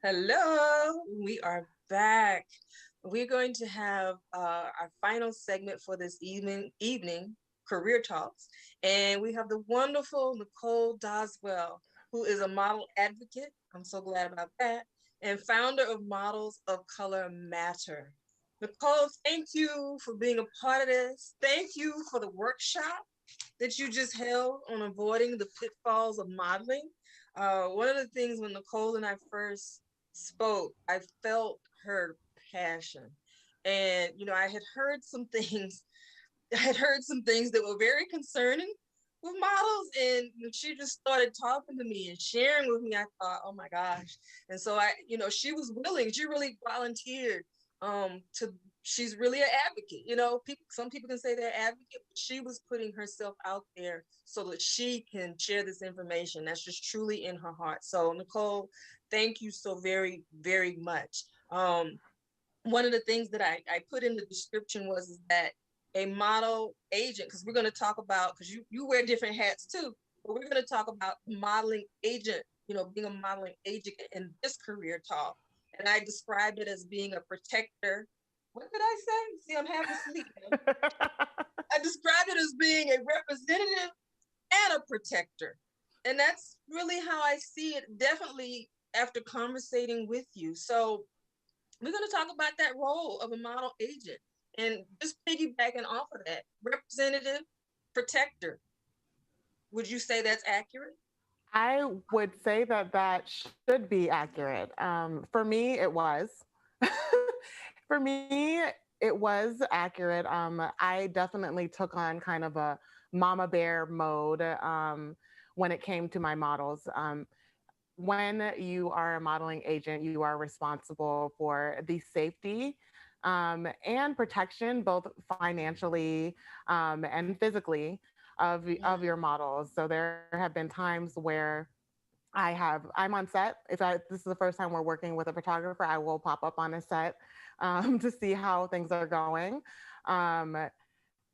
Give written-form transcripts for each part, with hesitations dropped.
Hello, we are back. We're going to have our final segment for this evening, Career Talks. And we have the wonderful Nicole Doswell, who is a model advocate. I'm so glad about that. And founder of Models of Color Matter. Nicole, thank you for being a part of this. Thank you for the workshop that you just held on avoiding the pitfalls of modeling. One of the things when Nicole and I first spoke, I felt her passion. And, I had heard some things, I had heard some things that were very concerning with models. And she just started talking to me and sharing with me. I thought, oh my gosh. And so she was willing, she really volunteered to she's really an advocate. Some people can say they're advocate, but she was putting herself out there so that she can share this information that's just truly in her heart. So Nicole, thank you so very, very much. One of the things that I put in the description was that a model agent, because we're going to talk about, because you wear different hats too, but we're going to talk about modeling agent, being a modeling agent in this career talk. And I described it as being a protector. What did I say? See, I'm half asleep. I described it as being a representative and a protector. And that's really how I see it, definitely after conversating with you. So we're going to talk about that role of a model agent and just piggybacking off of that, representative, protector. Would you say that's accurate? I would say that that should be accurate. For me, it was. For me, it was accurate. I definitely took on kind of a mama bear mode when it came to my models. When you are a modeling agent, you are responsible for the safety and protection, both financially and physically, of your models. So there have been times where I'm on set. This is the first time we're working with a photographer, I will pop up on a set to see how things are going. Um,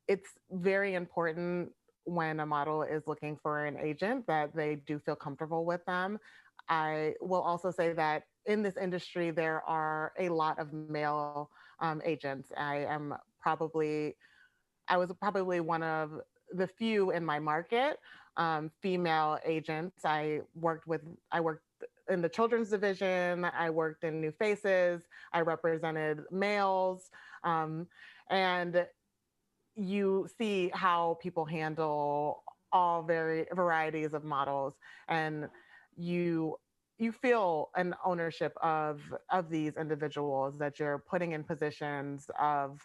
it's very important when a model is looking for an agent that they do feel comfortable with them. I will also say that in this industry, there are a lot of male agents. I was probably one of the few in my market, female agents. I worked in the children's division. I worked in New Faces. I represented males, and you see how people handle all varieties of models, and you you feel an ownership of these individuals that you're putting in positions of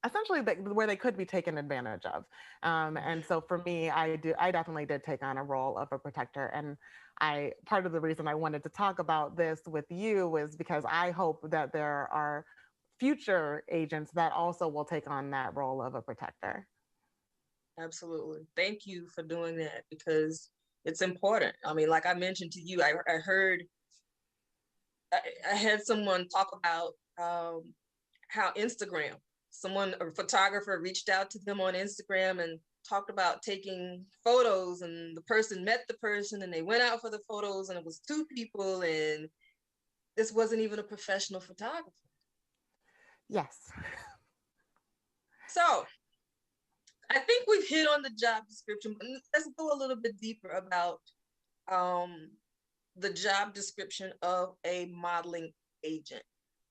essentially where they could be taken advantage of. And so for me, I definitely did take on a role of a protector. And part of the reason I wanted to talk about this with you is because I hope that there are future agents that also will take on that role of a protector. Absolutely. Thank you for doing that because it's important. I mean, like I mentioned to you, I heard, I had someone talk about how a photographer reached out to them on Instagram and talked about taking photos, and the person met the person and they went out for the photos, and it was two people, and this wasn't even a professional photographer. Yes. So I think we've hit on the job description, but let's go a little bit deeper about um, the job description of a modeling agent.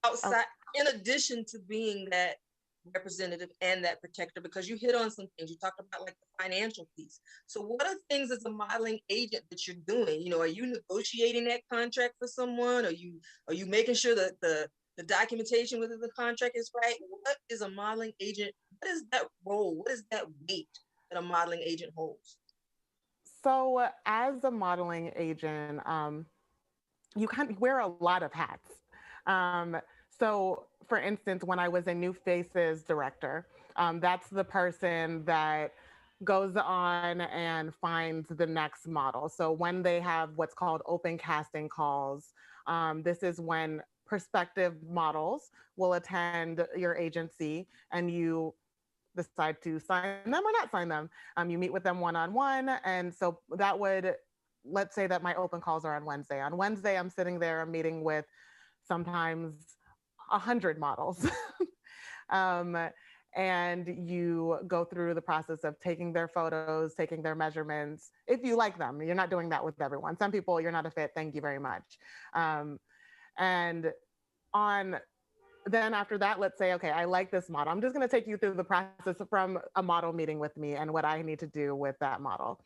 Oh, Outside, in addition to being that representative and that protector, because you hit on some things. You talked about like the financial piece. So what are things as a modeling agent that you're doing? Are you negotiating that contract for someone? Are you making sure that the documentation within the contract is right? What is a modeling agent? What is that role? What is that weight that a modeling agent holds? so as a modeling agent, you kind of wear a lot of hats. Um, so, for instance, when I was a New Faces director, that's the person that goes on and finds the next model. So, when they have what's called open casting calls, this is when prospective models will attend your agency and you decide to sign them or not sign them. You meet with them one on one. And so that would let's say that my open calls are on Wednesday. On Wednesday, I'm sitting there, I'm meeting with sometimes 100 models. um, and you go through the process of taking their photos, taking their measurements. If you like them, you're not doing that with everyone. Some people, you're not a fit. Thank you very much. Um, and on then after that, let's say, okay, I like this model. I'm just going to take you through the process from a model meeting with me and what I need to do with that model.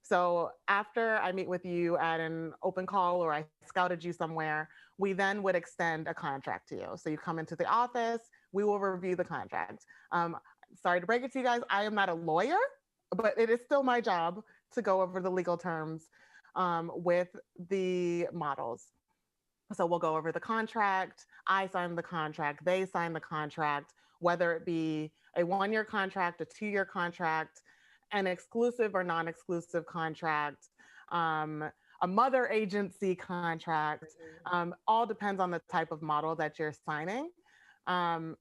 So after I meet with you at an open call or I scouted you somewhere, we then would extend a contract to you. So you come into the office, we will review the contract. Sorry to break it to you guys, I am not a lawyer, but it is still my job to go over the legal terms with the models. So we'll go over the contract. I sign the contract. They sign the contract, whether it be a 1 year contract, a 2 year contract, an exclusive or non exclusive contract, a mother agency contract. All depends on the type of model that you're signing. Um,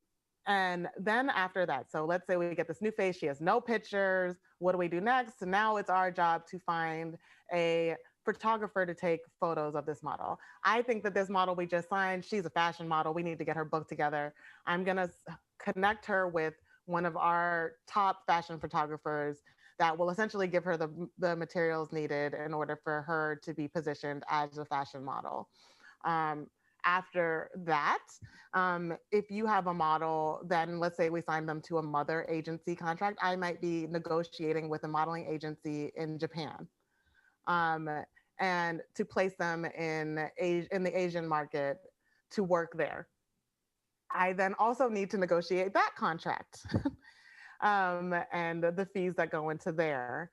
and then after that, so let's say we get this new face, she has no pictures. What do we do next? So now it's our job to find a photographer to take photos of this model. I think that this model we just signed, she's a fashion model. We need to get her booked together. I'm going to connect her with one of our top fashion photographers that will essentially give her the materials needed in order for her to be positioned as a fashion model. Um, After that, if you have a model, then let's say we sign them to a mother agency contract, I might be negotiating with a modeling agency in Japan. Um, and to place them in the Asian market to work there. I then also need to negotiate that contract and the fees that go into there.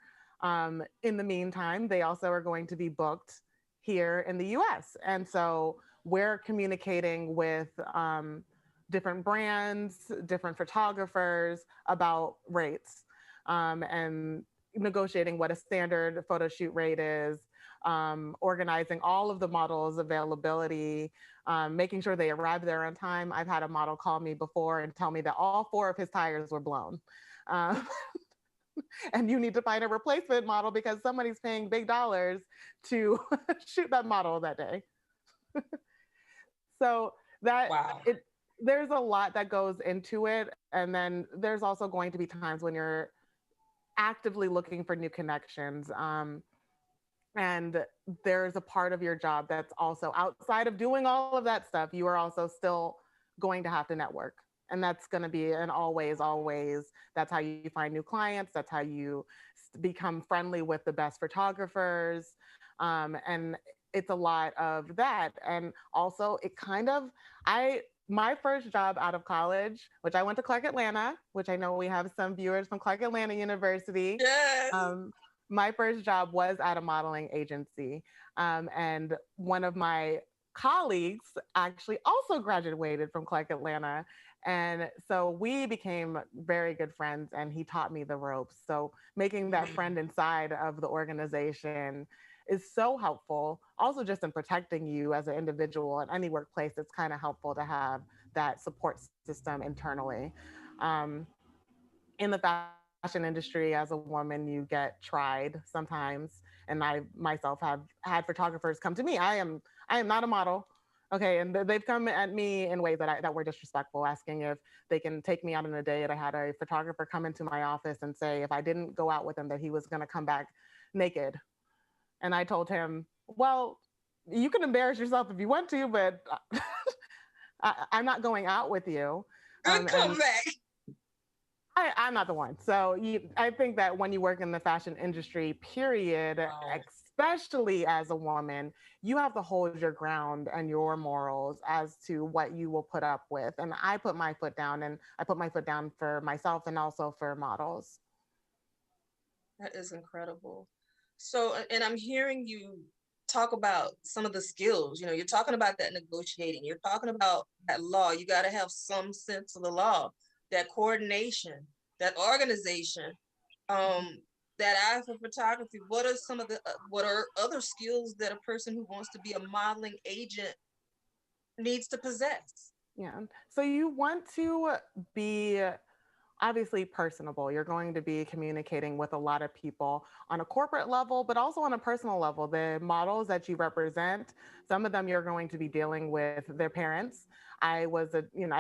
In the meantime, they also are going to be booked here in the US. And so we're communicating with different brands, different photographers about rates and negotiating what a standard photo shoot rate is, organizing all of the models' availability, making sure they arrive there on time. I've had a model call me before and tell me that all four of his tires were blown. Um, and you need to find a replacement model because somebody's paying big dollars to shoot that model that day. So that Wow. it there's a lot that goes into it, and then there's also going to be times when you're actively looking for new connections. And there's a part of your job that's also outside of doing all of that stuff. You are also still going to have to network. And that's going to be an always. That's how you find new clients. That's how you become friendly with the best photographers. And it's a lot of that. And also, it kind of, my first job out of college, which I went to Clark Atlanta, which I know we have some viewers from Clark Atlanta University. Yes. My first job was at a modeling agency. And one of my colleagues actually also graduated from Clark Atlanta. And so we became very good friends, and he taught me the ropes. So making that friend inside of the organization is so helpful. Also, just in protecting you as an individual in any workplace, it's kind of helpful to have that support system internally. Um, in the fashion industry, as a woman, you get tried sometimes, and I myself have had photographers come to me. I am not a model. Okay, and they've come at me in ways that were disrespectful, asking if they can take me out on a date. I had a photographer come into my office and say if I didn't go out with him, that he was going to come back naked. And I told him, well, you can embarrass yourself if you want to, but I'm not going out with you. Good And comeback. I'm not the one. So I think that when you work in the fashion industry, period, Wow. especially as a woman, you have to hold your ground and your morals as to what you will put up with. And I put my foot down, and I put my foot down for myself and also for models. That is incredible. So, and I'm hearing you talk about some of the skills. You're talking about that negotiating. You're talking about that law. You got to have some sense of the law, that coordination, that organization, um, that eye for photography. What are some of what are other skills that a person who wants to be a modeling agent needs to possess? Yeah. So you want to be obviously personable. You're going to be communicating with a lot of people on a corporate level, but also on a personal level. The models that you represent, some of them you're going to be dealing with their parents. I was a, you know,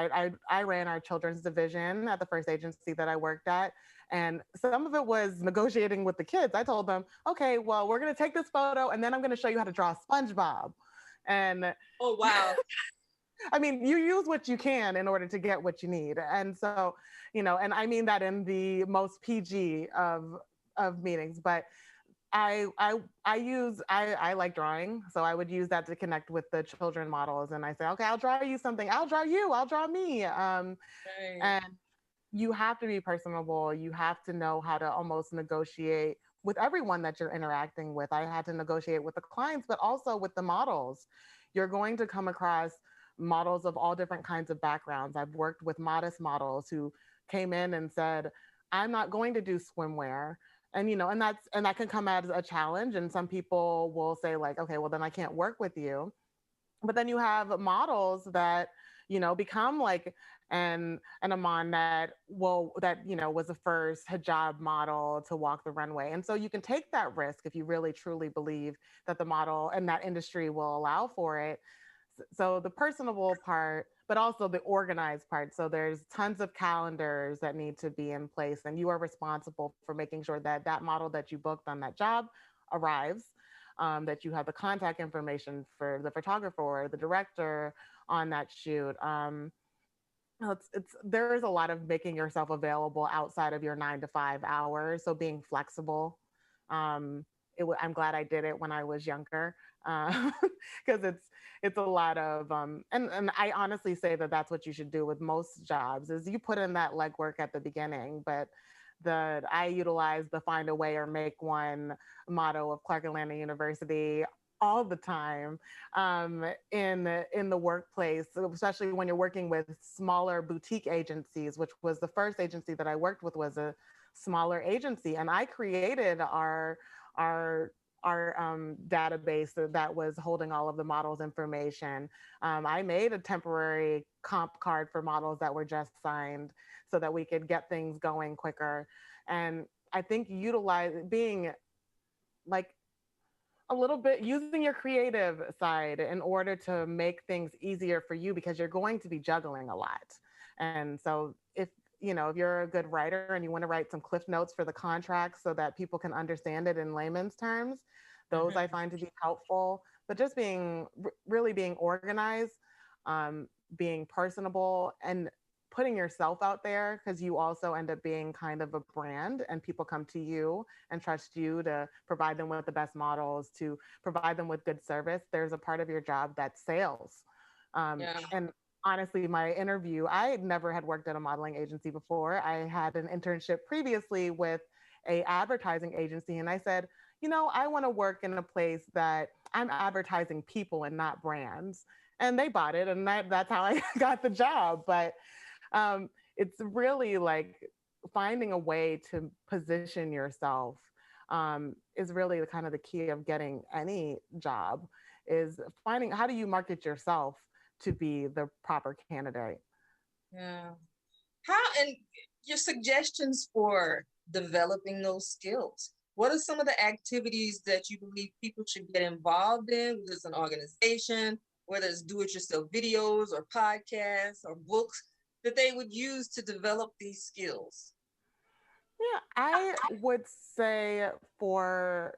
I ran our children's division at the first agency that I worked at. And some of it was negotiating with the kids. I told them, okay, well, we're going to take this photo and then I'm going to show you how to draw SpongeBob. And Oh, wow. I mean, you use what you can in order to get what you need. And so, and I mean that in the most PG of meetings, but I like drawing, so I would use that to connect with the children models, and I say, okay, I'll draw you something, I'll draw you, I'll draw me, Right. and you have to be personable. You have to know how to almost negotiate with everyone that you're interacting with. I had to negotiate with the clients, but also with the models. You're going to come across models of all different kinds of backgrounds. I've worked with modest models who came in and said, I'm not going to do swimwear. And and that can come as a challenge. And some people will say, like, okay, well then I can't work with you. But then you have models that become like an Aman that was the first hijab model to walk the runway. And so you can take that risk if you really truly believe that the model and that industry will allow for it. So the personable part, but also the organized part. So there's tons of calendars that need to be in place, and you are responsible for making sure that that model that you booked on that job arrives. That you have the contact information for the photographer or the director on that shoot. It's there is a lot of making yourself available outside of your 9 to 5 hours. So being flexible. Um, I'm glad I did it when I was younger, because it's a lot of and I honestly say that that's what you should do with most jobs is you put in that legwork at the beginning, but the I utilize the find a way or make one motto of Clark Atlanta University all the time, in the workplace, especially when you're working with smaller boutique agencies, which was the first agency that I worked with was a smaller agency, and I created our our database that was holding all of the models' information. I made a temporary comp card for models that were just signed so that we could get things going quicker. And I think utilize being like a little bit using your creative side in order to make things easier for you because you're going to be juggling a lot. And so if you're a good writer and you want to write some cliff notes for the contract so that people can understand it in layman's terms, those I Mhm. find to be helpful. But just really being organized, being personable, and putting yourself out there, because you also end up being kind of a brand and people come to you and trust you to provide them with the best models, to provide them with good service. There's a part of your job that's sales. Yeah. And honestly, my interview, I never had worked at a modeling agency before. I had an internship previously with a advertising agency, and I said, I want to work in a place that I'm advertising people and not brands. And they bought it, and that's how I got the job. But it's really like finding a way to position yourself, is really the kind of the key of getting any job, is finding how do you market yourself to be the proper candidate. Yeah. How and your suggestions for developing those skills? What are some of the activities that you believe people should get involved in, whether it's an organization, whether it's do-it-yourself videos or podcasts or books that they would use to develop these skills? Yeah, I would say for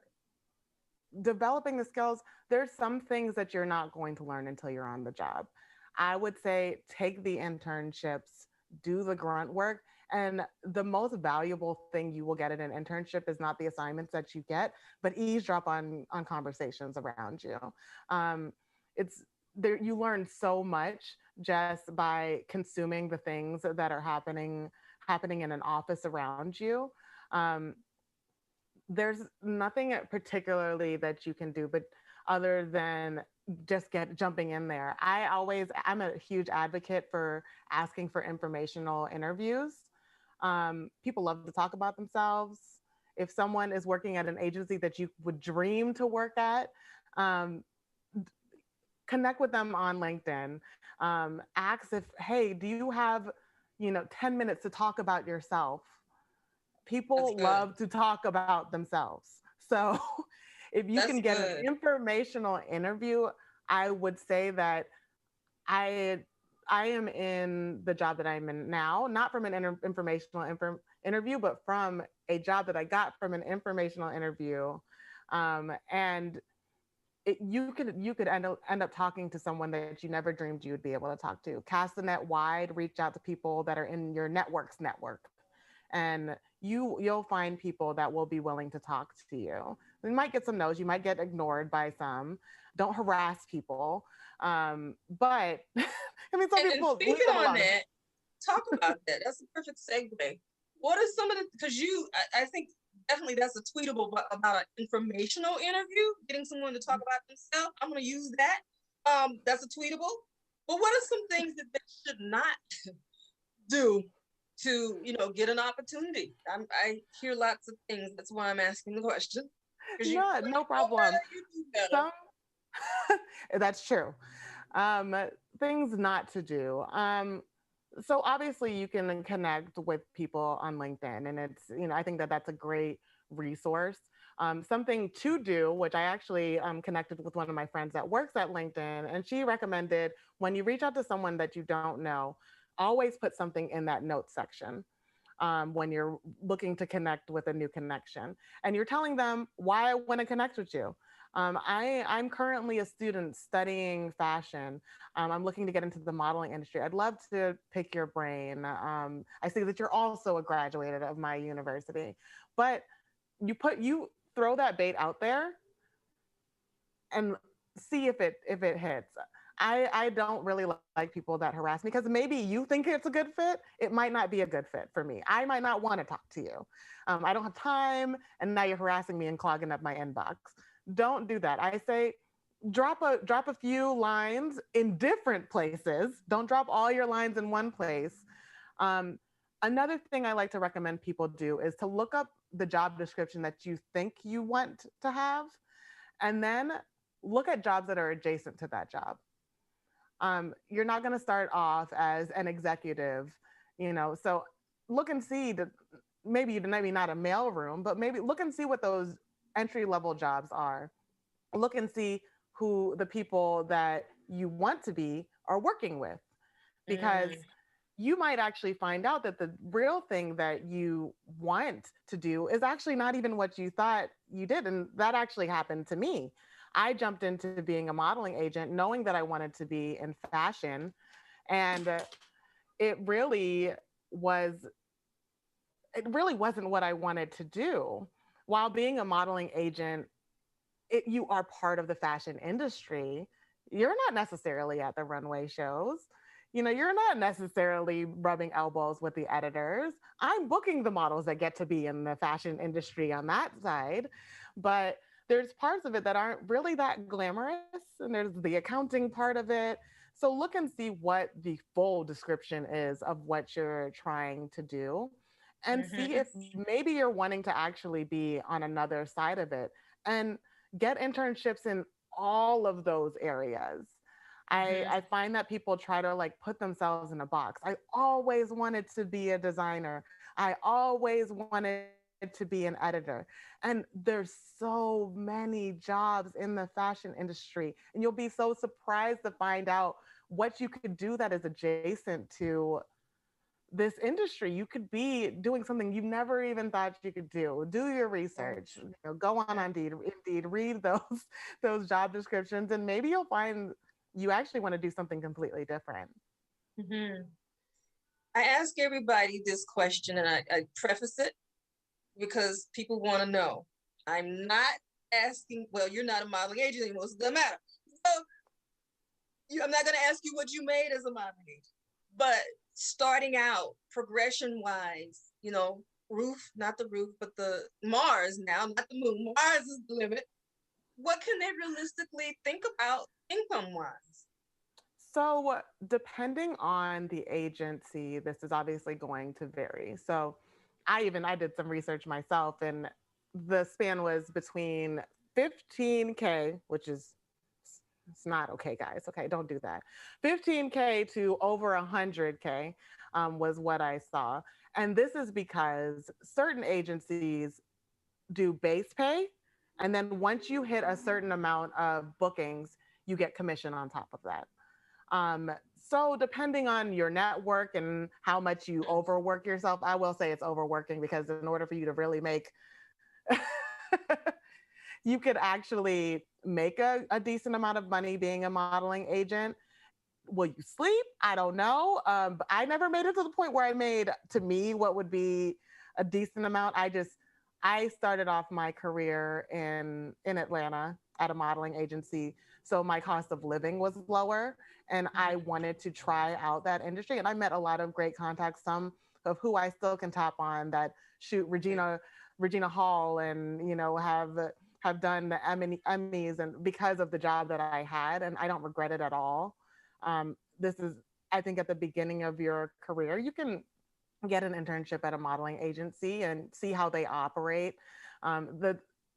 developing the skills, there's some things that you're not going to learn until you're on the job. I would say take the internships, do the grunt work. And the most valuable thing you will get in an internship is not the assignments that you get, but eavesdrop on conversations around you. Um, it's there you learn so much just by consuming the things that are happening in an office around you. Um, there's nothing particularly that you can do, but other than just get jumping in there. I'm a huge advocate for asking for informational interviews. People love to talk about themselves. If someone is working at an agency that you would dream to work at, um, connect with them on LinkedIn. Ask if, hey, do you have 10 minutes to talk about yourself. That's People good. love to talk about themselves. So if you That's can get an good. informational interview, I would say that I I am in the job that I'm in now, not from an informational interview, but from a job that I got from an informational interview. And you could end up talking to someone that you never dreamed you would be able to talk to. Cast the net wide, reach out to people that are in your network's network, and you'll find people that will be willing to talk to you. You might get some no's, you might get ignored by some. Don't harass people, but I mean, some And people leave speaking them on alone. that, talk about that. That's a perfect segue. What are some of the, because I think definitely that's a tweetable about an informational interview, getting someone to talk about themselves. I'm going to use that. That's a tweetable. But what are some things that they should not do to, get an opportunity? I hear lots of things. That's why I'm asking the question. Because you No, no know problem. better, you do better. Some that's true. Um, Things not to do. So obviously you can connect with people on LinkedIn, and I think that that's a great resource. Something to do, which I actually connected with one of my friends that works at LinkedIn, and she recommended when you reach out to someone that you don't know, always put something in that notes section. When you're looking to connect with a new connection, and you're telling them why I want to connect with you. I'm currently a student studying fashion. I'm looking to get into the modeling industry. I'd love to pick your brain. I see that you're also a graduate of my university, but you throw that bait out there and see if it hits. I don't really like people that harass me, because maybe you think it's a good fit. It might not be a good fit for me. I might not want to talk to you. I don't have time, and now you're harassing me and clogging up my inbox. Don't do that. I say drop a few lines in different places. Don't drop all your lines in one place. Um, Another thing I like to recommend people do is to look up the job description that you think you want to have, and then look at jobs that are adjacent to that job. You're not going to start off as an executive, so look and see that maybe not a mail room, but maybe look and see what those entry level jobs are. Look and see who the people that you want to be are working with, because Mm, you might actually find out that the real thing that you want to do is actually not even what you thought you did. And that actually happened to me. I jumped into being a modeling agent knowing that I wanted to be in fashion. And it really was, it really wasn't what I wanted to do. While being a modeling agent, you are part of the fashion industry. You're not necessarily at the runway shows. You're not necessarily rubbing elbows with the editors. I'm booking the models that get to be in the fashion industry on that side. But there's parts of it that aren't really that glamorous, and there's the accounting part of it. So look and see what the full description is of what you're trying to do, and see mhm, if maybe you're wanting to actually be on another side of it. And get internships in all of those areas. I mhm, find that people try to like put themselves in a box. I always wanted to be a designer. I always wanted to be an editor. And there's so many jobs in the fashion industry. And you'll be so surprised to find out what you could do that is adjacent to this industry. You could be doing something you never even thought you could do. Do your research. yes, Go on Indeed, read those those job descriptions, and maybe you'll find you actually want to do something completely different. mhm. I ask everybody this question, and I preface it because people want to know. I'm not asking, well, you're not a modeling agent anymore, so it doesn't matter. So I'm not going to ask you what you made as a modeling agent, but starting out, progression wise, roof, not the roof, but the Mars now, not the moon. Mars is the limit. What can they realistically think about income wise? So, depending on the agency, this is obviously going to vary. So, I did some research myself, and the span was between 15K, which is it's not okay, guys. Okay, don't do that. 15K to over 100K. was what I saw. And this is because certain agencies do base pay. And then once you hit a certain amount of bookings, you get commission on top of that. So depending on your network and how much you overwork yourself, I will say it's overworking because in order for you to really make, you could actually make a decent amount of money being a modeling agent. Will you sleep? I don't know. But I never made it to the point where I made, to me, what would be a decent amount. I started off my career in Atlanta at a modeling agency, so my cost of living was lower, and I wanted to try out that industry. And I met a lot of great contacts, some of who I still can tap on that shoot Regina Hall, and have done the Emmys, and because of the job that I had, and I don't regret it at all. This is, I think, at the beginning of your career, you can get an internship at a modeling agency and see how they operate.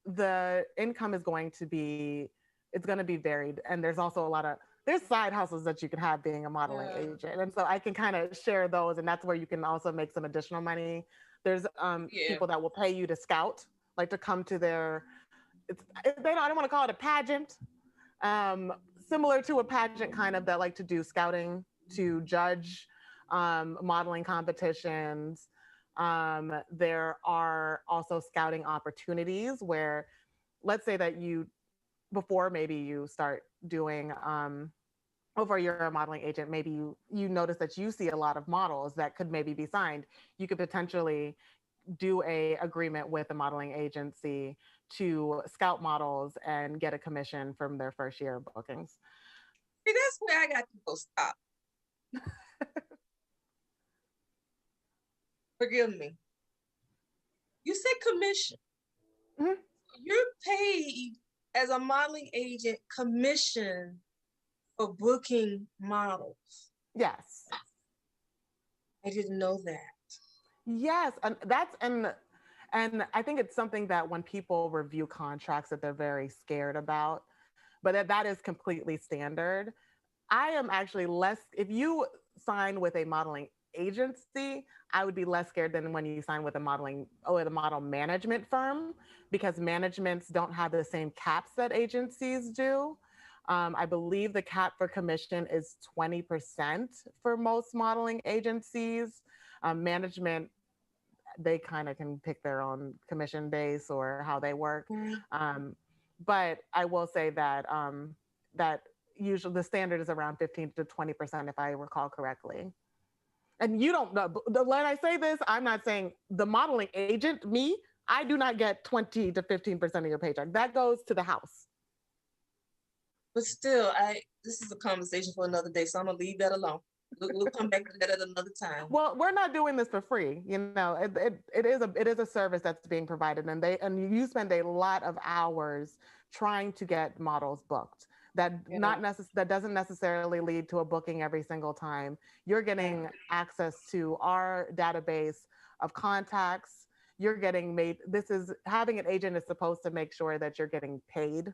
The income is going to be, it's going to be varied, and there's also there's side hustles that you can have being a modeling Yeah. agent, and so I can kind of share those, and that's where you can also make some additional money. There's Yeah. people that will pay you to scout, like to come to their, they don't, I don't want to call it a pageant, um, similar to a pageant kind of, that like to do scouting, to judge modeling competitions. There are also scouting opportunities where, let's say that before maybe you start doing, over you're a modeling agent, maybe you notice that you see a lot of models that could maybe be signed. You could potentially do a agreement with a modeling agency to scout models and get a commission from their first year of bookings. See, that's where I got to go stop. Forgive me. You said commission. Mhm. You're paid as a modeling agent commission for booking models. Yes. I didn't know that. Yes, and I think it's something that when people review contracts that they're very scared about, but that is completely standard. I am actually less, if you sign with a modeling agency, I would be less scared than when you sign with a model management firm, because managements don't have the same caps that agencies do. I believe the cap for commission is 20% for most modeling agencies. Management, they kind of can pick their own commission base or how they work. Mm. Um, but I will say that that usually the standard is around 15 to 20%, if I recall correctly. And you don't know, when I say this, I'm not saying the modeling agent, me, I do not get 20 to 15% of your paycheck. That goes to the house. But still, this is a conversation for another day, so I'm gonna leave that alone. We'll come back to that at another time. Well, we're not doing this for free. It is a service that's being provided, and you spend a lot of hours trying to get models booked. Yeah. That doesn't necessarily lead to a booking every single time. You're Yeah. getting access to our database of contacts. You're getting made. This is having an agent is supposed to make sure that you're getting paid,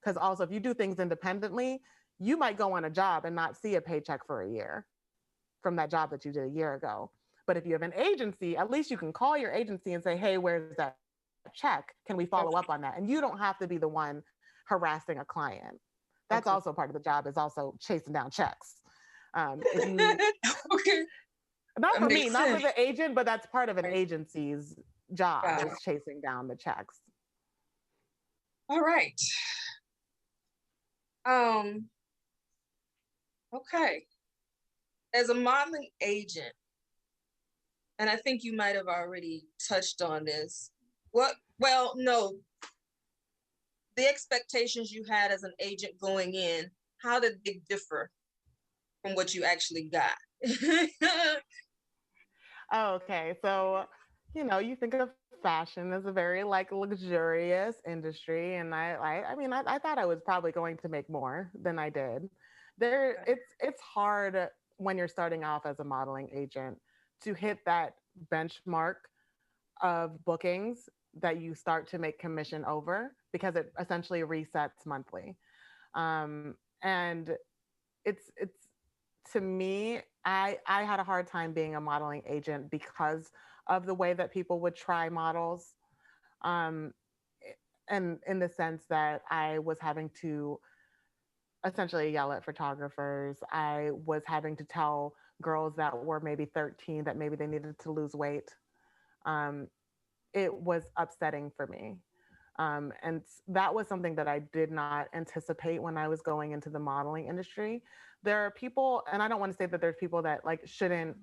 because also if you do things independently, you might go on a job and not see a paycheck for a year from that job that you did a year ago. But if you have an agency, at least you can call your agency and say, hey, where's that check? Can we follow up on that? And you don't have to be the one harassing a client. That's also Okay. part of the job, is also chasing down checks. If you, Okay. not That for me, makes not for sense. the agent, but that's part of an Right. agency's job, Wow. is chasing down the checks. All right. Um, okay. As a modeling agent, and I think you might have already touched on this. Well, no, the expectations you had as an agent going in, how did they differ from what you actually got? Oh, okay. So, you think of fashion as a very like luxurious industry, and I mean, I thought I was probably going to make more than I did. It's hard when you're starting off as a modeling agent to hit that benchmark of bookings that you start to make commission over, because it essentially resets monthly. And it's to me, I had a hard time being a modeling agent because of the way that people would try models. Um, and in the sense that I was having to essentially yell at photographers. I was having to tell girls that were maybe 13 that maybe they needed to lose weight. Um, it was upsetting for me. And that was something that I did not anticipate when I was going into the modeling industry. There are people, and I don't want to say that there's people that like shouldn't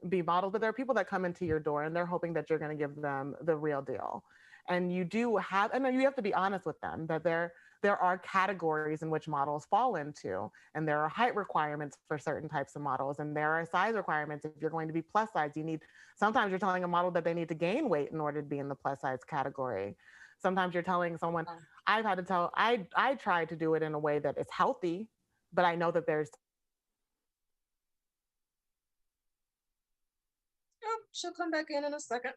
be models, but there are people that come into your door and they're hoping that you're going to give them the real deal. And you do have, and then you have to be honest with them that there are categories in which models fall into, and there are height requirements for certain types of models, and there are size requirements. If you're going to be plus size, you need, sometimes you're telling a model that they need to gain weight in order to be in the plus size category. Sometimes you're telling someone, I've had to tell, I try to do it in a way that is healthy, but I know that there's Oh, she'll come back in a second.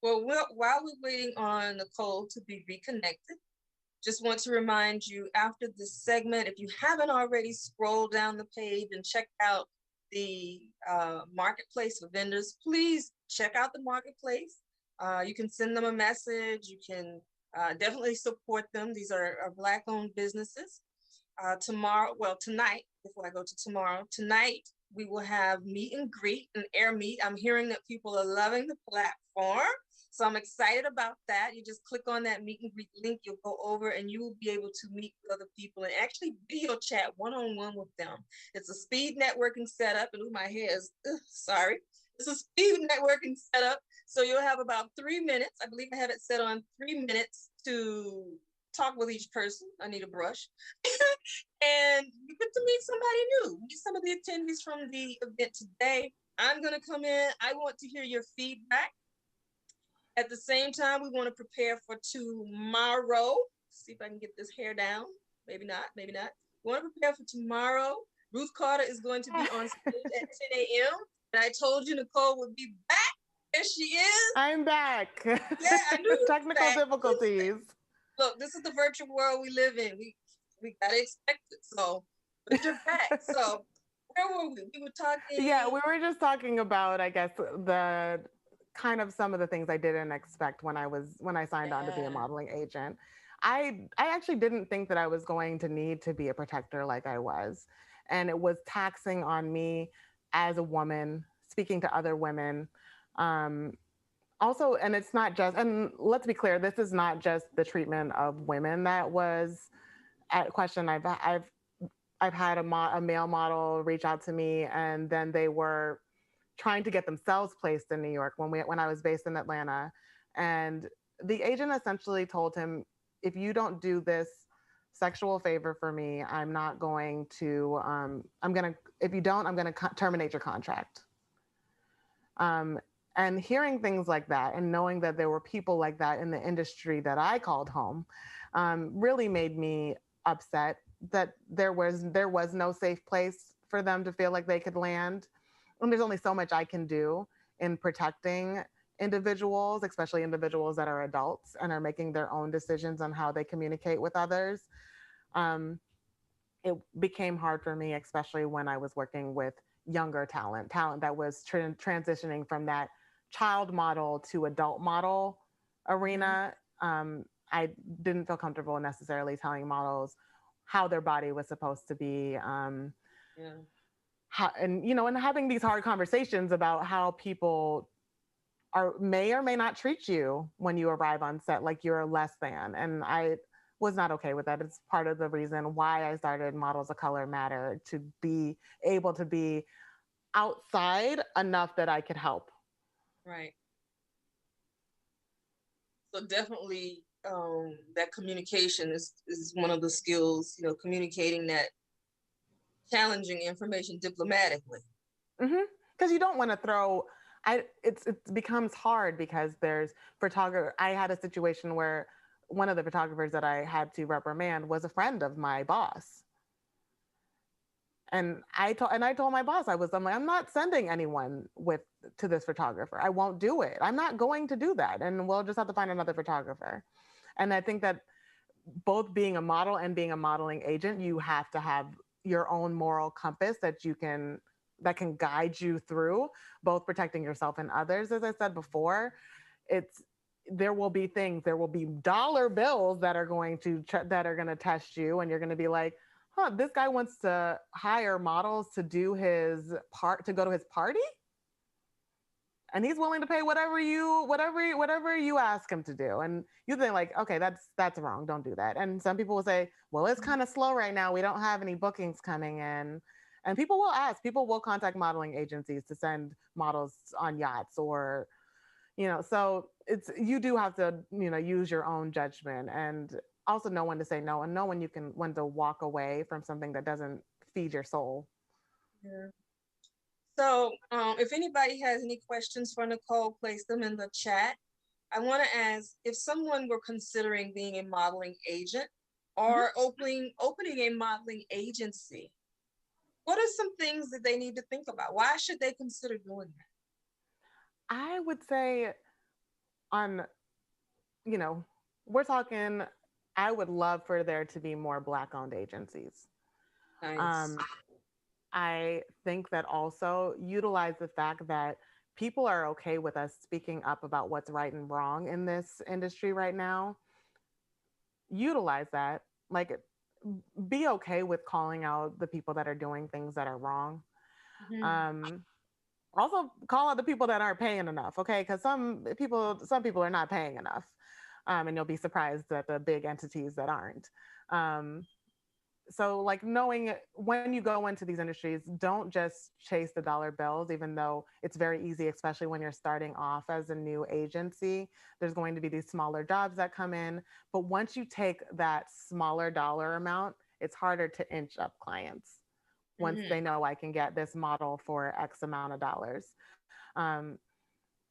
Well, while we're waiting on Nicole to be reconnected, just want to remind you after this segment, if you haven't already, scroll down the page and check out the marketplace for vendors. Please check out the marketplace. You can send them a message. You can definitely support them. These are Black owned businesses. Tomorrow, well, tonight, before I go to tomorrow, tonight we will have meet and greet and air meet. I'm hearing that people are loving the platform. So I'm excited about that. You just click on that meet and greet link, you'll go over and you will be able to meet with other people and actually video chat one-on-one with them. It's a speed networking setup, and my hair is, sorry. It's a speed networking setup. So you'll have about 3 minutes. I believe I have it set on 3 minutes to talk with each person. I need a brush. And you get to meet somebody new. Meet some of the attendees from the event today. I'm going to come in. I want to hear your feedback. At the same time, we want to prepare for tomorrow. See if I can get this hair down. Maybe not, maybe not. We want to prepare for tomorrow. Ruth Carter is going to be on stage at 10 a.m. And I told you Nicole would be back. There she is. I'm back. Yeah, I knew Technical back. difficulties. Look, this is the virtual world we live in. We gotta expect it. So, but you're back. So, where were we? We were talking. Yeah, we were just talking about, I guess, the kind of some of the things I didn't expect when I signed on to be a Yeah. modeling agent. I actually didn't think that I was going to need to be a protector like I was. And it was taxing on me as a woman, speaking to other women. Um, Also, and it's not just, and let's be clear, this is not just the treatment of women that was at question. I've had a male model reach out to me, and then they were trying to get themselves placed in New York when I was based in Atlanta, and the agent essentially told him, if you don't do this sexual favor for me, I'm not going to. I'm gonna if you don't, I'm gonna terminate your contract. Um, and hearing things like that and knowing that there were people like that in the industry that I called home really made me upset that there was no safe place for them to feel like they could land. And there's only so much I can do in protecting individuals, especially individuals that are adults and are making their own decisions on how they communicate with others. Um, it became hard for me, especially when I was working with younger talent that was transitioning from that child model to adult model Mm-hmm. arena. I didn't feel comfortable necessarily telling models how their body was supposed to be. Yeah. And having these hard conversations about how people may or may not treat you when you arrive on set like you're less than. And I was not okay with that. It's part of the reason why I started Models of Color Matter, to be able to be outside enough that I could help. Right. So definitely, that communication is one of the skills. Communicating that challenging information diplomatically. Because you don't want to throw. It becomes hard because there's photographer. I had a situation where one of the photographers that I had to reprimand was a friend of my boss. And I told my boss, I'm like, I'm not sending anyone to this photographer. I won't do it. I'm not going to do that. And we'll just have to find another photographer. And I think that both being a model and being a modeling agent, you have to have your own moral compass that can guide you through both protecting yourself and others. As I said before, it's there will be things, there will be dollar bills that are going to test you, and you're going to be like, huh, this guy wants to hire models to do his part, to go to his party, and he's willing to pay whatever you ask him to do. And you think like, okay, that's wrong, don't do that. And some people will say, well, it's kind of slow right now, we don't have any bookings coming in. And people will contact modeling agencies to send models on yachts, or so it's, you do have to use your own judgment, and also know when to say no, and know when to walk away from something that doesn't feed your soul. Yeah. So, if anybody has any questions for Nicole, place them in the chat. I want to ask, if someone were considering being a modeling agent Mhm. or opening a modeling agency, what are some things that they need to think about? Why should they consider doing I would say, on you know we're talking, I would love for there to be more Black owned agencies. that? Nice. um I think that also utilize the fact that people are okay with us speaking up about what's right and wrong in this industry right now. Utilize that. Like, be okay with calling out the people that are doing things that are wrong. Mhm. Um, Also, call out the people that aren't paying enough, okay? Because some people are not paying enough, and you'll be surprised at the big entities that aren't. Um, so, like, knowing when you go into these industries, don't just chase the dollar bills, even though it's very easy, especially when you're starting off as a new agency. There's going to be these smaller jobs that come in, but once you take that smaller dollar amount, it's harder to inch up clients once they Mhm. know I can get this model for X amount of dollars. Um,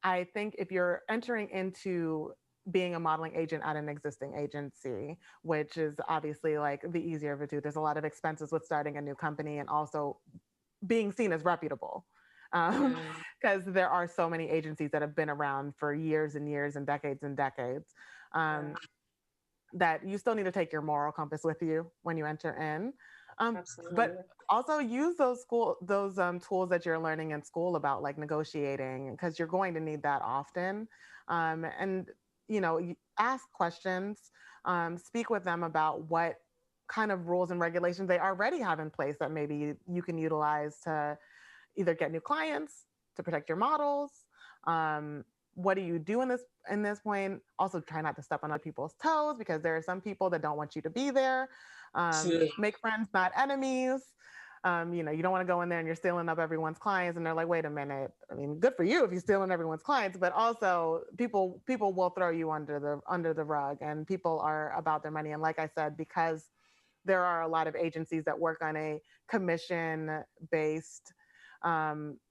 I think if you're entering into being a modeling agent at an existing agency, which is obviously like the easier of the two, there's a lot of expenses with starting a new company and also being seen as reputable. Yeah. Because there are so many agencies that have been around for years and years and decades. Yeah. Um, that you still need to take your moral compass with you when you enter in. But Absolutely. also use those tools that you're learning in school about like negotiating, because you're going to need that often. And you ask questions, speak with them about what kind of rules and regulations they already have in place that maybe you can utilize to either get new clients, to protect your models. Um, what do you do in this point? Also, try not to step on other people's toes, because there are some people that don't want you to be there. Sure. Make friends, not enemies. You don't want to go in there and you're stealing up everyone's clients, and they're like, "Wait a minute." I mean, good for you if you're stealing everyone's clients, but also people will throw you under the rug, and people are about their money. And like I said, because there are a lot of agencies that work on a commission based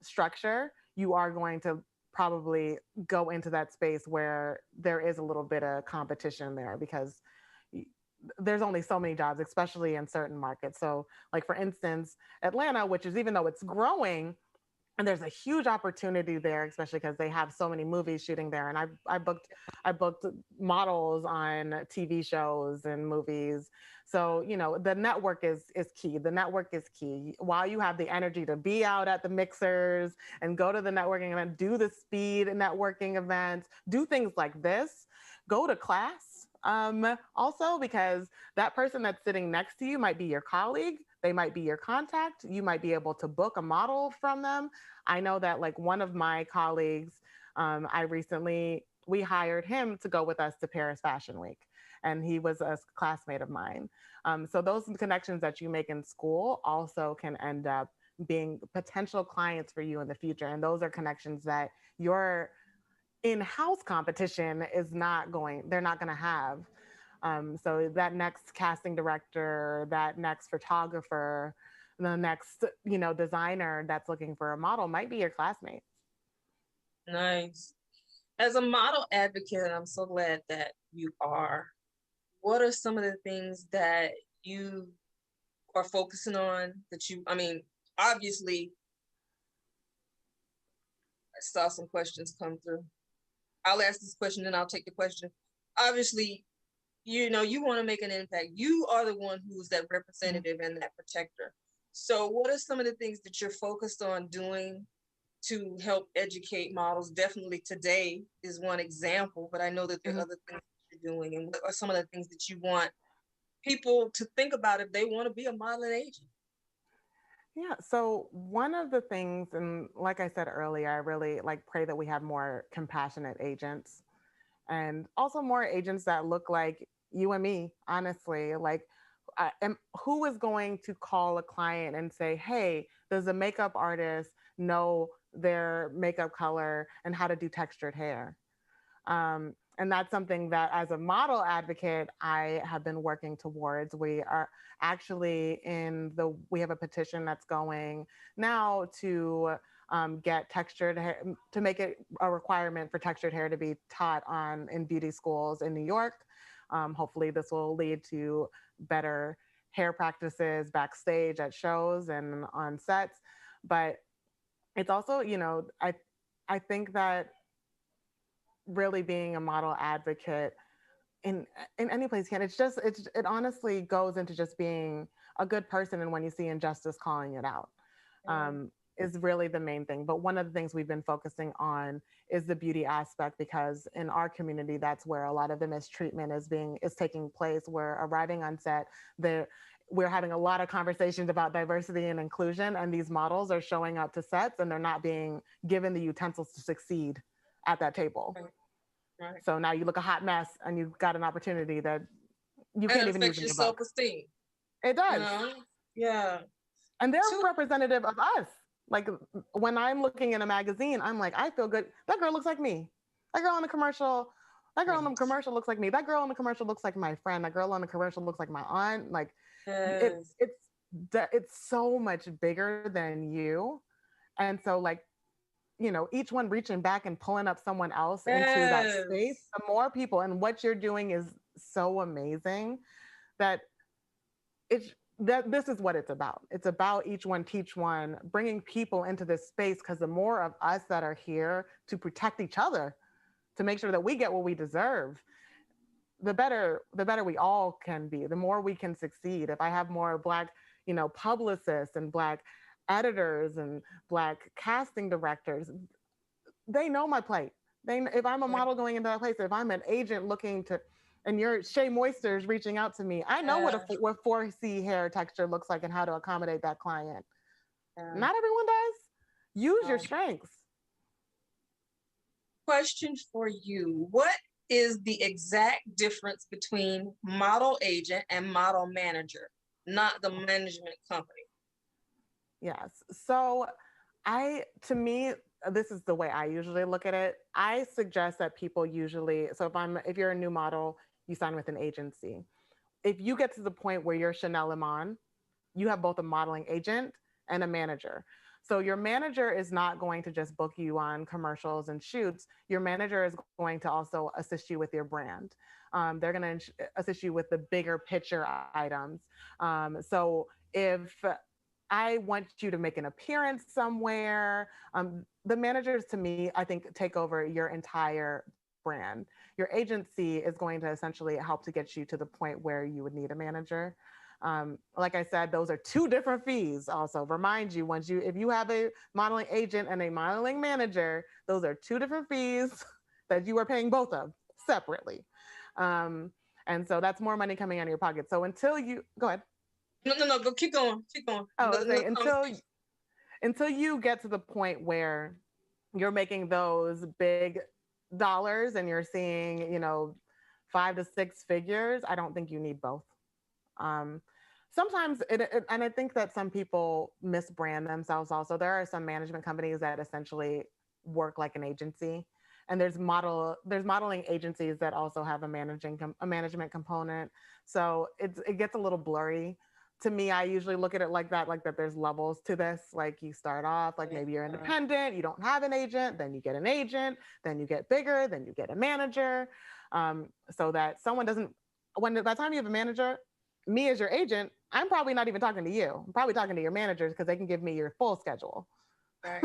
structure, you are going to probably go into that space where there is a little bit of competition there, because there's only so many jobs, especially in certain markets. So, like for instance, Atlanta, which is, even though it's growing, and there's a huge opportunity there, especially because they have so many movies shooting there. And I booked models on TV shows and movies. So the network is key. The network is key. While you have the energy to be out at the mixers and go to the networking event, do the speed networking events, do things like this, go to class. Also, because that person that's sitting next to you might be your colleague, they might be your contact, you might be able to book a model from them. I know that like one of my colleagues, we hired him to go with us to Paris Fashion Week, and he was a classmate of mine. So those connections that you make in school also can end up being potential clients for you in the future, and those are connections that your in-house competition is not going. They're not going to have. So that next casting director, that next photographer, the next designer that's looking for a model might be your classmate. Nice. As a model advocate, and I'm so glad that you are, what are some of the things that you are focusing on I mean, obviously, I saw some questions come through. I'll ask this question and I'll take the question. Obviously, you want to make an impact. You are the one who's that Mhm. representative and that protector. So what are some of the things that you're focused on doing to help educate models? Definitely today is one example, but I know that there are Mhm. other things that you're doing. And what are some of the things that you want people to think about if they want to be a modeling agent? Yeah. So one of the things, and like I said earlier, I really like pray that we have more compassionate agents and also more agents that look like you and me, honestly. Like, who is going to call a client and say, hey, does a makeup artist know their makeup color and how to do textured hair? And that's something that, as a model advocate, I have been working towards. We are actually we have a petition that's going now to get textured hair, to make it a requirement for textured hair to be taught in beauty schools in New York. Hopefully, this will lead to better hair practices backstage at shows and on sets. But it's also, I think that really being a model advocate in any place can, it honestly goes into just being a good person, and when you see injustice, calling it out, Mm, is really the main thing. But one of the things we've been focusing on is the beauty aspect, because in our community, that's where a lot of the mistreatment is taking place. We're arriving on set, the we're having a lot of conversations about diversity and inclusion, and these models are showing up to sets and they're not being given the utensils to succeed at that table. right, right. So now you look a hot mess and you've got an opportunity that you And can't it even use affects in your your book. self-esteem, It you does. know? Yeah. And they're Too. representative of us. Like, when I'm looking in a magazine, I'm like, I feel good. That girl looks like me. That girl in the commercial, that girl in the Yes. commercial looks like me. That girl in the commercial looks like my friend. That girl in the commercial looks like my aunt. Like, it, Yes. it's it's so much bigger than you. And so, like, each one reaching back and pulling up someone else into that space, Yes. the more people, and what you're doing is so amazing that it's that this is what it's about. It's about each one teach one, bringing people into this space, because the more of us that are here to protect each other, to make sure that we get what we deserve, the better we all can be, the more we can succeed. If I have more black, publicists and black editors and black casting directors, they know my plight. If I'm a model going into that place, if I'm an agent looking to, and your Shea Moisters reaching out to me, I know Yeah. what 4C hair texture looks like and how to accommodate that client. Yeah. Not everyone does. Use your Um, strengths. question for you. What is the exact difference between model agent and model manager, not the management company? Yes. So, to me, this is the way I usually look at it. I suggest that people usually, so if you're a new model, you sign with an agency. If you get to the point where you're Chanel Iman, you have both a modeling agent and a manager. So your manager is not going to just book you on commercials and shoots. Your manager is going to also assist you with your brand. They're going to assist you with the bigger picture items. So if I want you to make an appearance somewhere, the managers, to me, I think, take over your entire brand. Your agency is going to essentially help to get you to the point where you would need a manager. Like I said, those are two different fees. Also, remind you, if you have a modeling agent and a modeling manager, those are two different fees that you are paying both of separately. Um, and so that's more money coming out of your pocket. So until you go ahead. No, no, no. Go. Keep going. Keep going. Oh, I was Another saying, conversation. until you get to the point where you're making those big dollars and you're seeing, 5 to 6 figures, I don't think you need both. Um, Sometimes and I think that some people misbrand themselves also. There are some management companies that essentially work like an agency. And there's modeling agencies that also have a management component. So it gets a little blurry. To me, I usually look at it like that there's levels to this. Like, you start off, like, maybe you're Yeah. independent, you don't have an agent, then you get an agent, then you get bigger, then you get a manager. So that someone doesn't, when by the time you have a manager, me as your agent, I'm probably not even talking to you. I'm probably talking to your managers, because they can give me your full schedule. Right.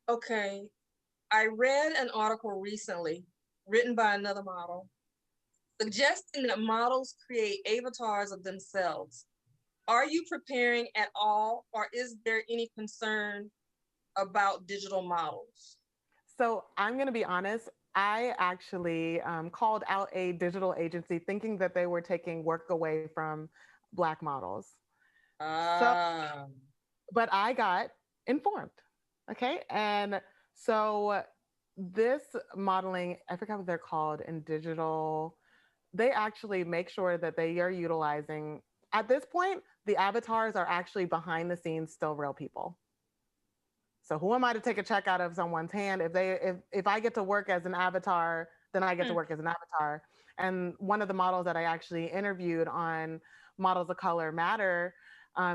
Okay. I read an article recently written by another model, suggesting that models create avatars of themselves. Are you preparing at all, or is there any concern about digital models? So I'm going to be honest. I actually called out a digital agency thinking that they were taking work away from Black models. So, Ah, but I got informed. Okay. And so this modeling, I forgot what they're called in digital, they actually make sure that they are utilizing, at this point, the avatars are actually behind the scenes, still real people. So who am I to take a check out of someone's hand? If I get to work as an avatar, then I get to hmm, work as an avatar. And one of the models that I actually interviewed on Models of Color Matter,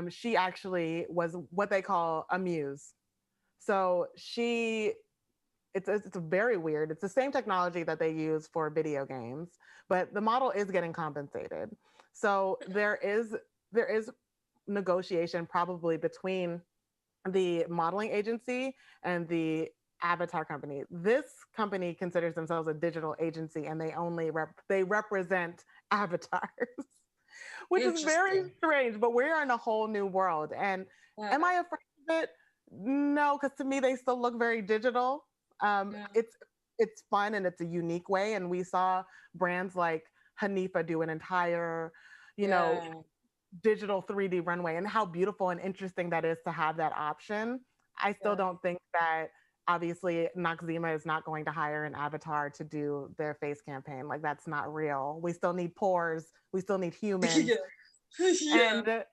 she actually was what they call a muse. So it's very weird. It's the same technology that they use for video games, but the model is getting compensated. So there is negotiation probably between the modeling agency and the avatar company. This company considers themselves a digital agency and they represent avatars, which is very interesting. strange, but we're in a whole new world. And Yeah, am I afraid of it? No, because to me they still look very digital. Um, yeah, it's it's fun and it's a unique way. And we saw brands like Hanifa do an entire, you know, yeah. digital 3D runway, and how beautiful and interesting that is to have that option. I still Yeah. don't think that obviously Noxzema is not going to hire an avatar to do their face campaign. Like that's not real. We still need pores. We still need humans. Yeah. Yeah. And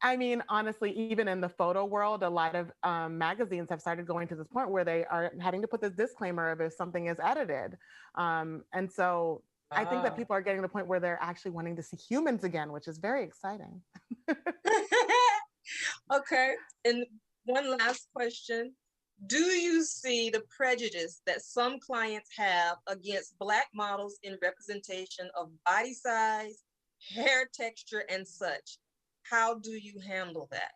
I mean, honestly, even in the photo world, a lot of magazines have started going to this point where they are having to put this disclaimer of if something is edited. And so I think that Ah. people are getting to the point where they're actually wanting to see humans again, which is very exciting. Okay. And one last question. Do you see the prejudice that some clients have against Black models in representation of body size, hair texture, and such? How do you handle that?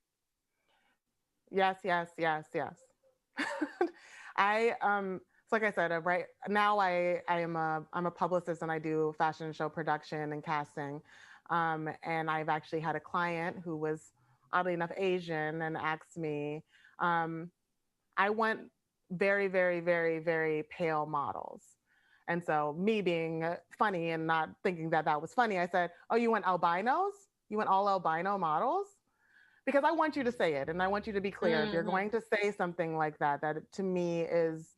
Yes, yes, yes, yes. I so like I said, right now I'm a publicist and I do fashion show production and casting. And I've actually had a client who was oddly enough Asian and asked me, um, I want very, very, very, very pale models. And so me being funny and not thinking that that was funny, I said, "Oh, you want albinos? You want all albino models?" Because I want you to say it and I want you to be clear. If you're Mm-hmm. going to say something like that, that to me is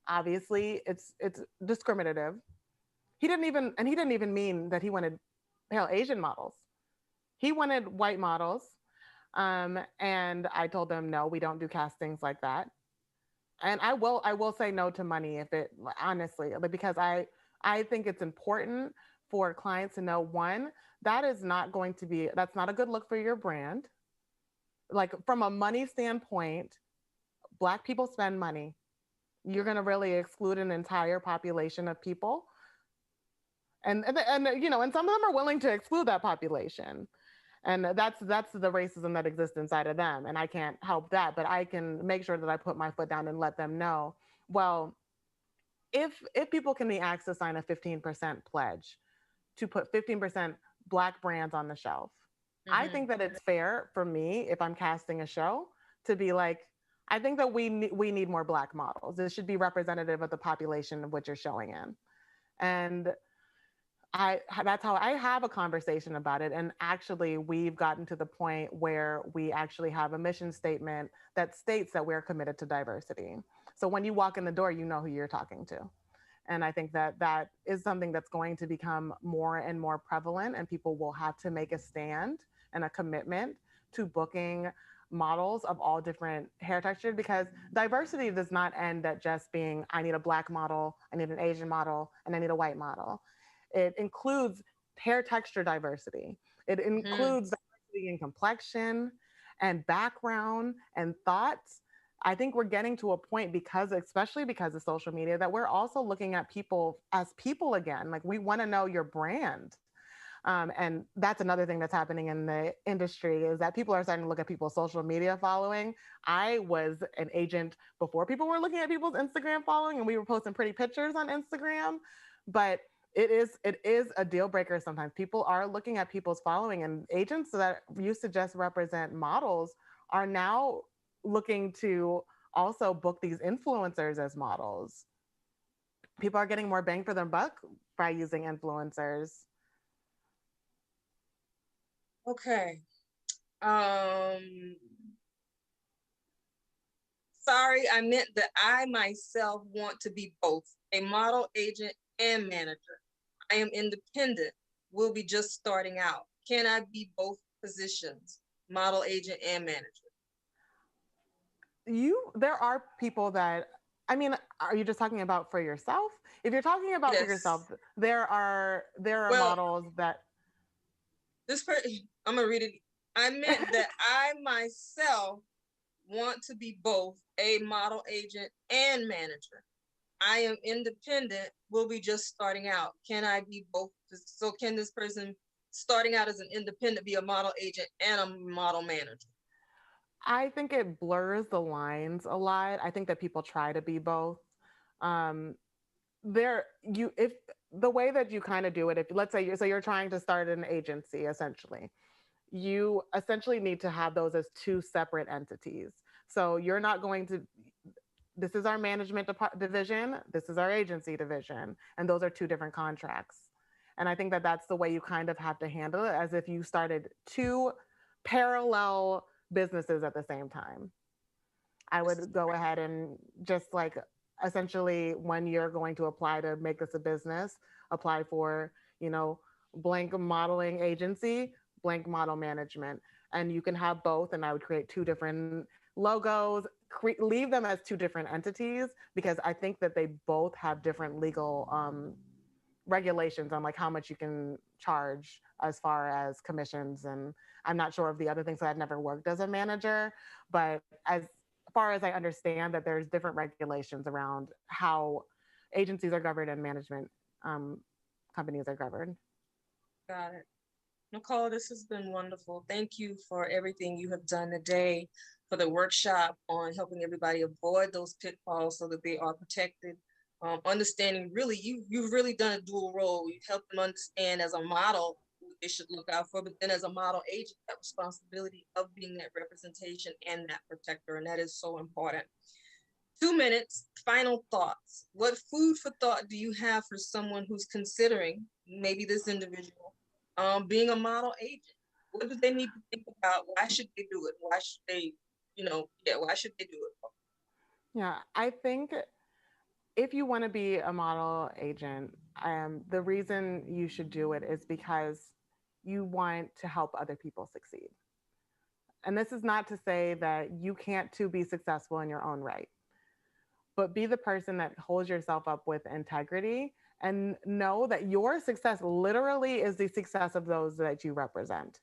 obviously it's discriminative. He didn't even mean that he wanted pale Asian models. He wanted white models. And I told them no, we don't do castings like that. And I will say no to money if it honestly, because I think it's important for clients to know, one, that's not a good look for your brand. Like from a money standpoint, Black people spend money. You're going to really exclude an entire population of people, and some of them are willing to exclude that population, and that's the racism that exists inside of them, and I can't help that, but I can make sure that I put my foot down and let them know, well, if people can be asked to sign a 15% pledge to put 15% Black brands on the shelf, I Mm-hmm. think that it's fair for me, if I'm casting a show, to be like, I think that we need more Black models. This should be representative of the population of what you're showing in. And that's how I have a conversation about it. And actually, we've gotten to the point where we actually have a mission statement that states that we're committed to diversity. So when you walk in the door, you know who you're talking to. And I think that that is something that's going to become more and more prevalent, and people will have to make a stand and a commitment to booking models of all different hair textures, because diversity does not end at just being, I need a Black model, I need an Asian model, and I need a white model. It includes hair texture diversity, it Mm-hmm. includes diversity in complexion and background and thoughts. I think we're getting to a point, because, especially because of social media, that we're also looking at people as people again. Like we want to know your brand. And that's another thing that's happening in the industry, is that people are starting to look at people's social media following. I was an agent before people were looking at people's Instagram following, and we were posting pretty pictures on Instagram. But it is a deal breaker sometimes. People are looking at people's following, and agents that used to just represent models are now looking to also book these influencers as models. People are getting more bang for their buck by using influencers. Okay. Um, Sorry, I meant that I myself want to be both a model, agent, and manager. I am independent. Will be just starting out. Can I be both positions, model, agent, and manager? There are people that, I mean, are you just talking about for yourself? If you're talking about for yourself, Yes. there are Well, models that this part, I'm gonna read it. I meant that I myself want to be both a model, agent, and manager. I am independent. Will be just starting out. Can I be both? So can this person starting out as an independent be a model agent and a model manager? I think it blurs the lines a lot. I think that people try to be both. Um, there you if the way that you kind of do it, if let's say you're trying to start an agency, essentially you essentially need to have those as two separate entities. So you're not going to, this is our management division, this is our agency division, and those are two different contracts. And I think that that's the way you kind of have to handle it, as if you started two parallel businesses at the same time. I This is would go ahead and just like, essentially, when you're going to apply to make this a business, apply for, you know, blank modeling agency, blank model management. And you can have both. And I would create two different logos, leave them as two different entities, because I think that they both have different legal regulations on like how much you can charge as far as commissions. And I'm not sure of the other things, so I've never worked as a manager, but as far as I understand, that there's different regulations around how agencies are governed and management um, companies are governed. got it. Nicole, this has been wonderful. Thank you for everything you have done today, for the workshop on helping everybody avoid those pitfalls so that they are protected. Understanding really, you've really done a dual role. You've helped them understand as a model what they should look out for, but then as a model agent, that responsibility of being that representation and that protector, and that is so important. 2 minutes, final thoughts. What food for thought do you have for someone who's considering, maybe this individual, being a model agent? What do they need to think about? Why should they do it? Why should they, yeah, why should they do it? Yeah, I think if you want to be a model agent, the reason you should do it is because you want to help other people succeed. And this is not to say that you can't too be successful in your own right, but be the person that holds yourself up with integrity and know that your success literally is the success of those that you represent.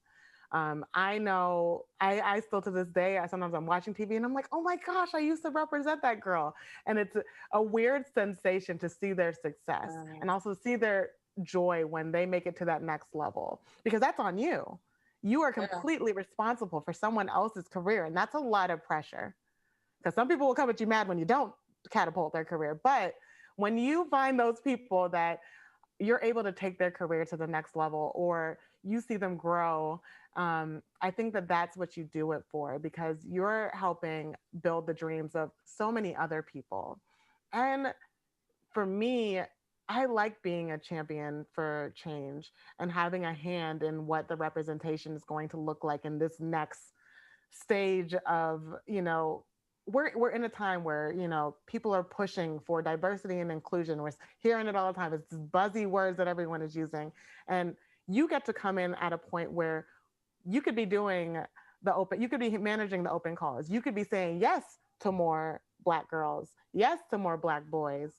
I know I still to this day, sometimes I'm watching TV and I'm like, oh my gosh, I used to represent that girl. And it's a weird sensation to see their success and also see their joy when they make it to that next level, because that's on you. You are Yeah, completely responsible for someone else's career. And that's a lot of pressure, because some people will come at you mad when you don't catapult their career. But when you find those people that you're able to take their career to the next level, or you see them grow, I think that that's what you do it for, because you're helping build the dreams of so many other people. And for me, I like being a champion for change and having a hand in what the representation is going to look like in this next stage of, we're in a time where, people are pushing for diversity and inclusion. We're hearing it all the time. It's buzzy words that everyone is using. And you get to come in at a point where you could be doing you could be managing the open calls. You could be saying yes to more Black girls, yes to more Black boys,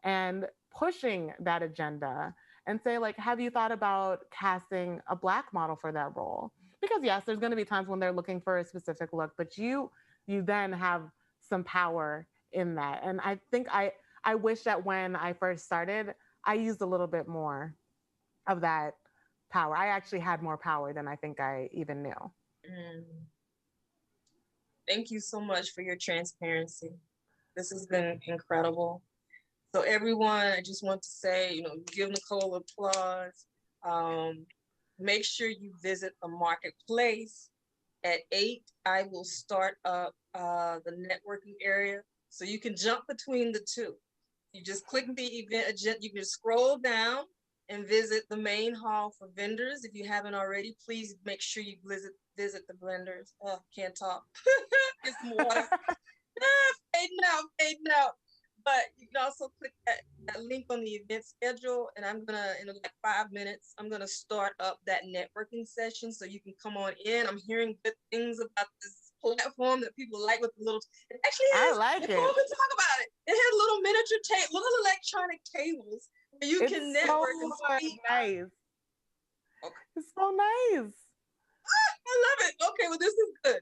and pushing that agenda and say, like, have you thought about casting a Black model for that role? Because yes, there's going to be times when they're looking for a specific look, but you then have some power in that. And I think I wish that when I first started, I used a little bit more of that power. I actually had more power than I think I even knew. mm. Thank you so much for your transparency. This has been incredible. So everyone, I just want to say, give Nicole applause. Um, Make sure you visit the marketplace at 8. I will start up the networking area, so you can jump between the two. You just click the event agenda. You can scroll down and visit the main hall for vendors. If you haven't already, please make sure you visit the vendors. Oh, can't talk. Get some water. Fading out, fading out. But you can also click that link on the event schedule, and I'm gonna, in like 5 minutes, I'm gonna start up that networking session so you can come on in. I'm hearing good things about this platform that people like with the little. It actually I has. like Nicole it. can talk about it. It has little miniature little electronic tables where you It's can so network and speak. nice. Okay, It's so nice. I love it. Okay, well this is good.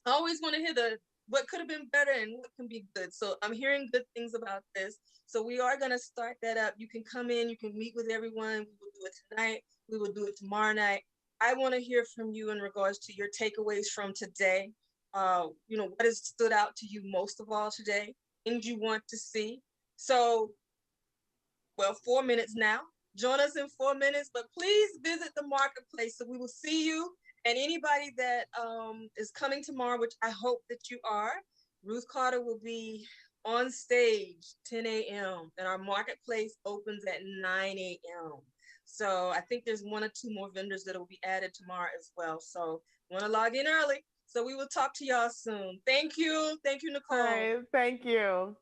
I always want to hear the what could have been better and what can be good. So I'm hearing good things about this. So we are going to start that up. You can come in, you can meet with everyone. We will do it tonight. We will do it tomorrow night. I want to hear from you in regards to your takeaways from today. What has stood out to you most of all today? Things you want to see. So, well, 4 minutes now. Join us in 4 minutes, but please visit the marketplace. So we will see you. And anybody that is coming tomorrow, which I hope that you are, Ruth Carter will be on stage 10 a.m. and our marketplace opens at 9 a.m. So I think there's one or two more vendors that will be added tomorrow as well. So want to log in early. So we will talk to y'all soon. Thank you. Thank you, All Nicole. right. Thank you.